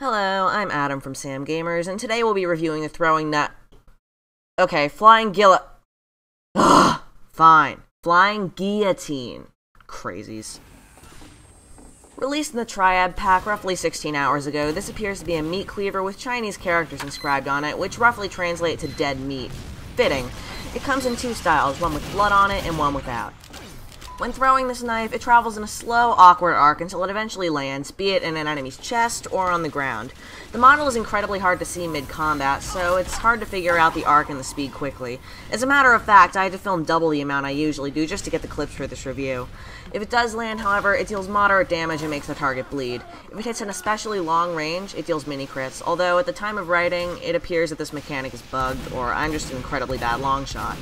Hello, I'm Adam from Sam Gamers, and today we'll be reviewing the throwing nut. Okay, Flying Guillotine. Ugh, fine. Flying Guillotine. Crazies. Released in the Triad pack roughly 16 hours ago, this appears to be a meat cleaver with Chinese characters inscribed on it, which roughly translate to dead meat. Fitting. It comes in two styles, one with blood on it and one without. When throwing this knife, it travels in a slow, awkward arc until it eventually lands, be it in an enemy's chest or on the ground. The model is incredibly hard to see mid-combat, so it's hard to figure out the arc and the speed quickly. As a matter of fact, I had to film double the amount I usually do just to get the clips for this review. If it does land, however, it deals moderate damage and makes the target bleed. If it hits an especially long range, it deals mini crits, although at the time of writing, it appears that this mechanic is bugged, or I'm just an incredibly bad long shot.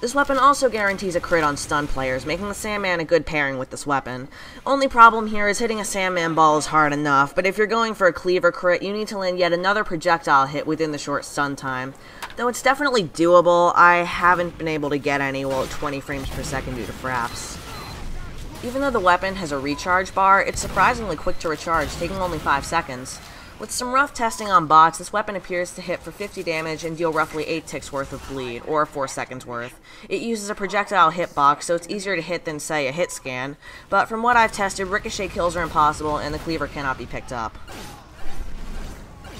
This weapon also guarantees a crit on stun players, making the Sandman a good pairing with this weapon. Only problem here is hitting a Sandman ball is hard enough, but if you're going for a Cleaver crit, you need to land yet another projectile hit within the short stun time. Though it's definitely doable, I haven't been able to get any while at 20 frames per second due to fraps. Even though the weapon has a recharge bar, it's surprisingly quick to recharge, taking only 5 seconds. With some rough testing on bots, this weapon appears to hit for 50 damage and deal roughly 8 ticks worth of bleed, or 4 seconds worth. It uses a projectile hitbox, so it's easier to hit than, say, a hit scan, but from what I've tested, ricochet kills are impossible and the Cleaver cannot be picked up.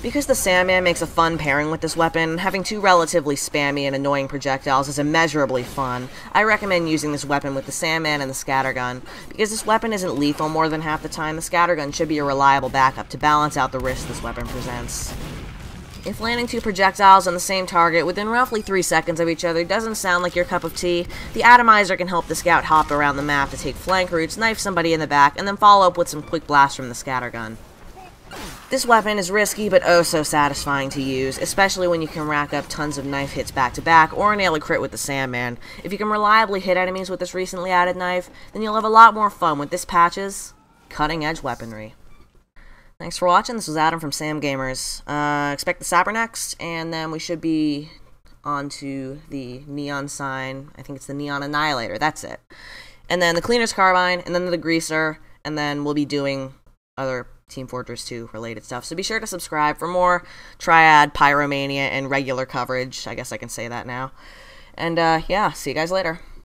Because the Sandman makes a fun pairing with this weapon, having two relatively spammy and annoying projectiles is immeasurably fun. I recommend using this weapon with the Sandman and the Scattergun. Because this weapon isn't lethal more than half the time, the Scattergun should be a reliable backup to balance out the risks this weapon presents. If landing two projectiles on the same target within roughly 3 seconds of each other doesn't sound like your cup of tea, the Atomizer can help the Scout hop around the map to take flank routes, knife somebody in the back, and then follow up with some quick blasts from the Scattergun. This weapon is risky but oh so satisfying to use, especially when you can rack up tons of knife hits back to back or nail a crit with the Sandman. If you can reliably hit enemies with this recently added knife, then you'll have a lot more fun with this patch's cutting-edge weaponry. Thanks for watching. This was Adam from Sam Gamers. Expect the Sapper next, and then we should be on to the Neon sign. I think it's the Neon Annihilator. That's it. And then the Cleaner's Carbine, and then the Greaser, and then we'll be doing other Team Fortress 2 related stuff. So be sure to subscribe for more Triad, Pyromania, and regular coverage. I guess I can say that now. And yeah, see you guys later.